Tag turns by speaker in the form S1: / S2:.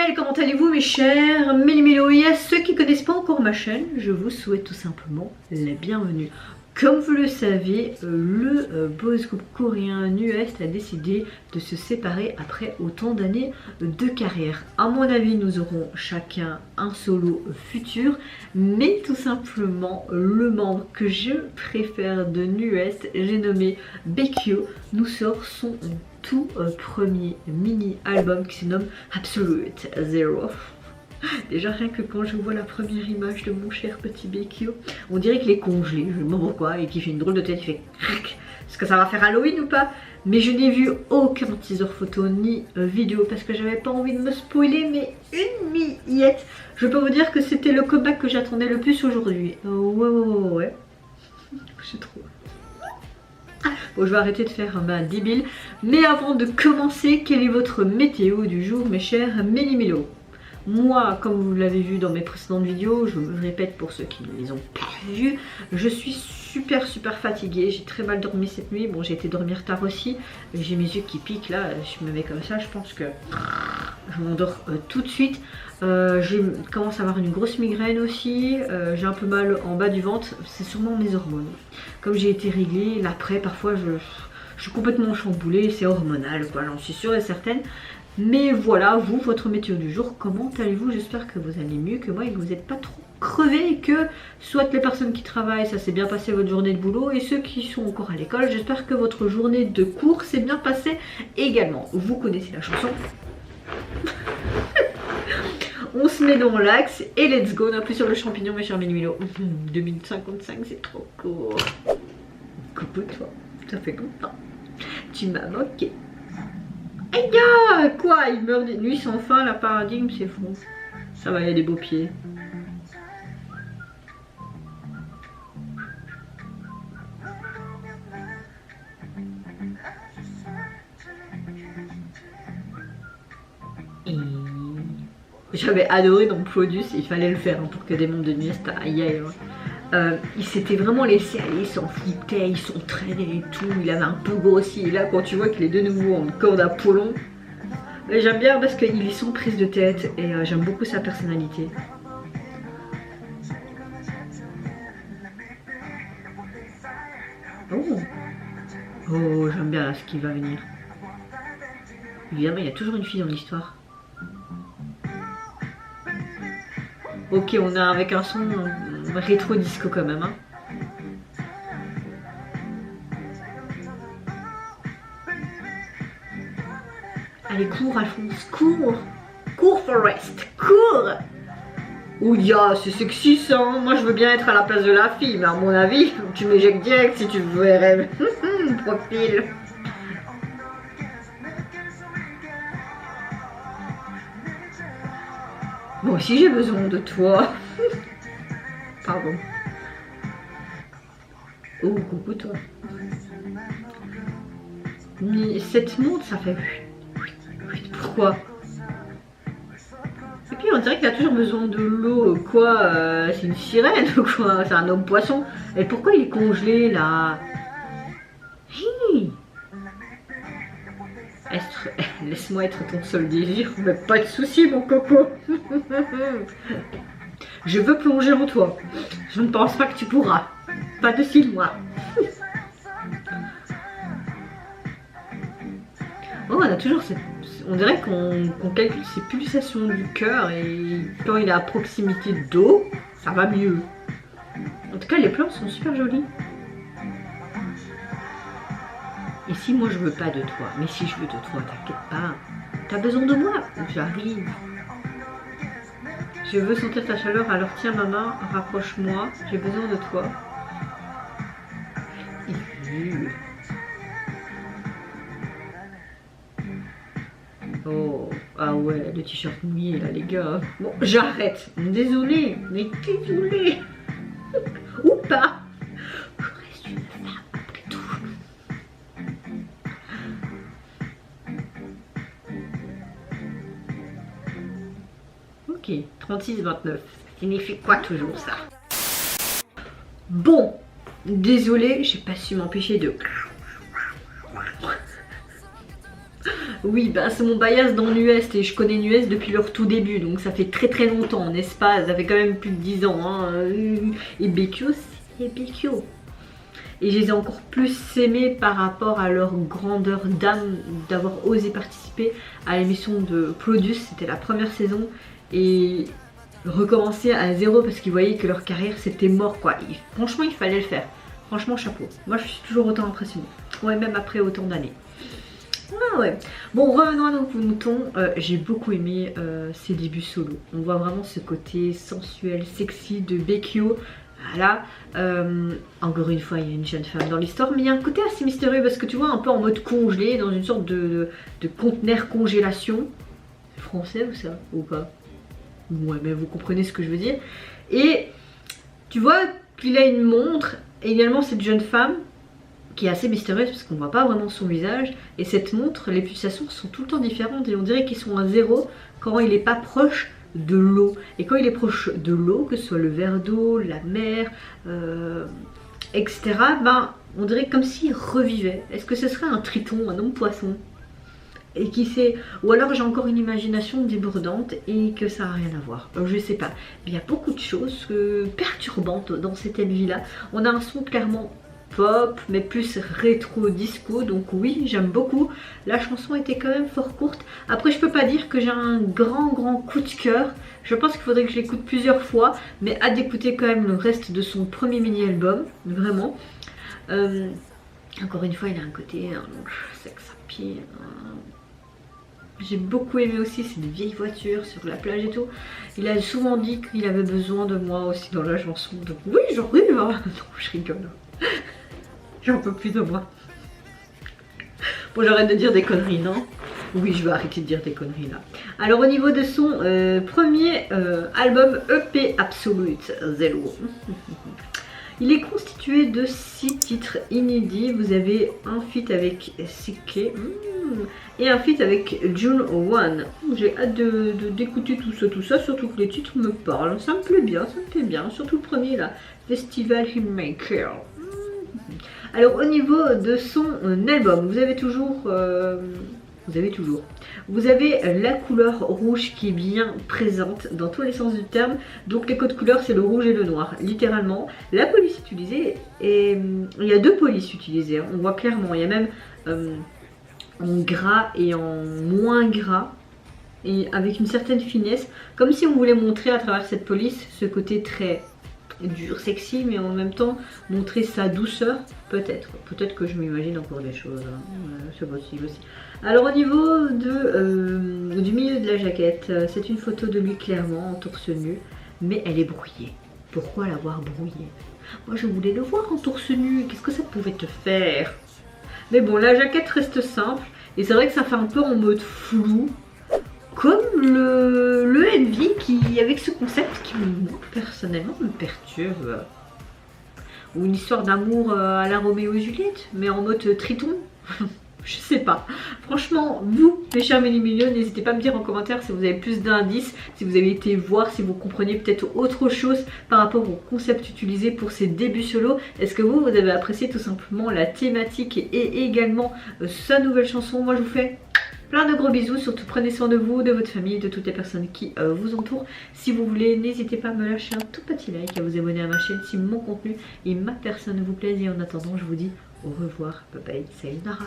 S1: Mel, comment allez-vous mes chers Méli-Mélo? Et à ceux qui ne connaissent pas encore ma chaîne, je vous souhaite tout simplement la bienvenue. Comme vous le savez, le boys group coréen NU'EST a décidé de se séparer après autant d'années de carrière. À mon avis, nous aurons chacun un solo futur, mais tout simplement le membre que je préfère de NU'EST, j'ai nommé Baekhyun, nous sort son tout premier mini-album qui se nomme Absolute Zero. Déjà rien que quand je vois la première image de mon cher petit Baekhyun, on dirait qu'il est congelé, je ne sais pas pourquoi, et qu'il fait une drôle de tête, il fait crac. Est-ce que ça va faire Halloween ou pas? Mais je n'ai vu aucun teaser photo ni vidéo parce que j'avais pas envie de me spoiler, mais une miette. Je peux vous dire que c'était le comeback que j'attendais le plus aujourd'hui. Ouais. J'ai trop. Bon, je vais arrêter de faire ma débile. Mais avant de commencer, quelle est votre météo du jour, mes chers Méli-Mélo? Moi, comme vous l'avez vu dans mes précédentes vidéos, je me répète pour ceux qui ne les ont pas vues, je suis super fatiguée, j'ai très mal dormi cette nuit. Bon, j'ai été dormir tard aussi, j'ai mes yeux qui piquent là, je me mets comme ça, je pense que je m'endors tout de suite. Je commence à avoir une grosse migraine aussi, j'ai un peu mal en bas du ventre, c'est sûrement mes hormones. Comme j'ai été réglée, l'après parfois je suis complètement chamboulée, c'est hormonal quoi, j'en suis sûre et certaine. Mais voilà, vous, votre météo du jour, comment allez-vous? J'espère que vous allez mieux que moi et que vous n'êtes pas trop crevés et que soit les personnes qui travaillent, ça s'est bien passé votre journée de boulot, et ceux qui sont encore à l'école, j'espère que votre journée de cours s'est bien passée également. Vous connaissez la chanson. On se met dans l'axe et let's go, on appuie sur le champignon mes chers Méli-Mélo. 2055 c'est trop court. Coucou toi, ça fait longtemps. Tu m'as moqué. Aïe, quoi, il meurt des nuits sans fin, la paradigme, c'est fou. Ça va, il y a des beaux pieds. J'avais adoré dans Produce, il fallait le faire hein, pour que des mondes de NU'EST aïe. Il s'était vraiment laissé aller, il s'en foutait, il s'entraînait et tout, il avait un peu grossi. Et là, quand tu vois qu'il est de nouveau en corde à Apollon, j'aime bien parce qu'il est sans prise de tête et j'aime beaucoup sa personnalité. Oh, j'aime bien là ce qui va venir. Évidemment, il y a toujours une fille dans l'histoire. Ok, on a avec un son rétro disco quand même. Hein. Allez, cours Alphonse, cours. Cours Forest, cours. Ouya, c'est sexy ça. Hein. Moi je veux bien être à la place de la fille, mais à mon avis, tu m'éjectes direct si tu verrais. Profil. Moi aussi j'ai besoin de toi. Pardon. Oh, coucou toi. Mais cette montre, ça fait... Pourquoi? Et puis on dirait qu'il a toujours besoin de l'eau. Quoi c'est une sirène ou quoi? C'est un homme poisson. Et pourquoi il est congelé là? Hi. Laisse-moi être ton seul désir. Mais pas de soucis mon coco. Je veux plonger en toi. Je ne pense pas que tu pourras. Pas de cils moi. Oh, on a toujours cette... On dirait qu'on calcule ses pulsations du cœur et quand il est à proximité d'eau, ça va mieux. En tout cas, les plantes sont super jolies. Et si moi je veux pas de toi, mais si je veux de toi, t'inquiète pas. T'as besoin de moi, j'arrive. Je veux sentir ta chaleur, alors tiens ma main, rapproche-moi, j'ai besoin de toi. Oh, ah ouais, le t-shirt mouillé là les gars. Bon, j'arrête. Désolée, mais désolée. Ou pas. Je reste une femme après tout. Ok, 36-29. Ça signifie quoi toujours ça? Bon, désolée, j'ai pas su m'empêcher de... Oui, bah, c'est mon bias dans NUEST et je connais NUEST depuis leur tout début, donc ça fait très longtemps, n'est-ce pas? Ça fait quand même plus de 10 ans. Hein. Et Bekyo, c'est Bekyo. Et je les ai encore plus aimés par rapport à leur grandeur d'âme d'avoir osé participer à l'émission de Produce, c'était la première saison. Et recommencer à zéro parce qu'ils voyaient que leur carrière c'était mort quoi. Franchement, il fallait le faire. Franchement, chapeau. Moi, je suis toujours autant impressionnée. Ouais, même après autant d'années. Ah ouais. Bon, revenons à nos moutons. J'ai beaucoup aimé ses débuts solo. On voit vraiment ce côté sensuel, sexy de Bekyo. Voilà. Encore une fois, il y a une jeune femme dans l'histoire, mais il y a un côté assez mystérieux parce que tu vois, un peu en mode congelé, dans une sorte de conteneur congélation. C'est français ou ça? Ou pas? Ouais, mais vous comprenez ce que je veux dire. Et tu vois qu'il a une montre, et également cette jeune femme qui est assez mystérieuse parce qu'on ne voit pas vraiment son visage. Et cette montre, les pulsations sont tout le temps différentes et on dirait qu'ils sont à zéro quand il n'est pas proche de l'eau. Et quand il est proche de l'eau, que ce soit le verre d'eau, la mer, etc., ben, on dirait comme s'il revivait. Est-ce que ce serait un triton, un homme poisson? Et qui sait, ou alors j'ai encore une imagination débordante et que ça n'a rien à voir, je sais pas. Mais il y a beaucoup de choses perturbantes dans cette vie là. On a un son clairement pop mais plus rétro disco, donc oui, j'aime beaucoup. La chanson était quand même fort courte. Après, je peux pas dire que j'ai un grand coup de cœur. Je pense qu'il faudrait que je l'écoute plusieurs fois, mais hâte d'écouter quand même le reste de son premier mini album, vraiment. Encore une fois, il a un côté sex appeal. J'ai beaucoup aimé aussi, c'est des vieilles voitures sur la plage et tout. Il a souvent dit qu'il avait besoin de moi aussi dans la chanson. Donc oui, j'arrive. Non, je rigole. J'en peux plus de moi. Bon, j'arrête de dire des conneries, non? Oui, je vais arrêter de dire des conneries là. Alors au niveau de son premier album EP Absolute Zero. Il est constitué de 6 titres inédits. Vous avez un feat avec Sike et un feat avec June One. J'ai hâte d'écouter tout ça, surtout que les titres me parlent. Ça me plaît bien, surtout le premier là, Festival Hitmaker. Alors au niveau de son album, vous avez la couleur rouge qui est bien présente dans tous les sens du terme. Donc les codes couleurs, c'est le rouge et le noir, littéralement. La police utilisée, et il y a 2 polices utilisées, hein. On voit clairement, il y a même en gras et en moins gras, et avec une certaine finesse, comme si on voulait montrer à travers cette police ce côté très dur, sexy, mais en même temps montrer sa douceur. Peut-être que je m'imagine encore des choses, hein. C'est possible aussi. Alors au niveau du milieu de la jaquette, c'est une photo de lui clairement en torse nu, mais elle est brouillée. Pourquoi l'avoir brouillée? Moi je voulais le voir en torse nu, qu'est-ce que ça pouvait te faire? Mais bon, la jaquette reste simple, et c'est vrai que ça fait un peu en mode flou, comme le Envy qui, avec ce concept qui personnellement me perturbe. Ou une histoire d'amour à la Roméo et Juliette, mais en mode triton. Je sais pas. Franchement, vous, mes chers Méli-Milieux, n'hésitez pas à me dire en commentaire si vous avez plus d'indices, si vous avez été voir, si vous comprenez peut-être autre chose par rapport au concept utilisé pour ces débuts solo. Est-ce que vous avez apprécié tout simplement la thématique et également sa nouvelle chanson? Moi, je vous fais plein de gros bisous, surtout prenez soin de vous, de votre famille, de toutes les personnes qui vous entourent. Si vous voulez, n'hésitez pas à me lâcher un tout petit like, à vous abonner à ma chaîne si mon contenu et ma personne vous plaisent. Et en attendant, je vous dis au revoir, bye bye, salut Nara.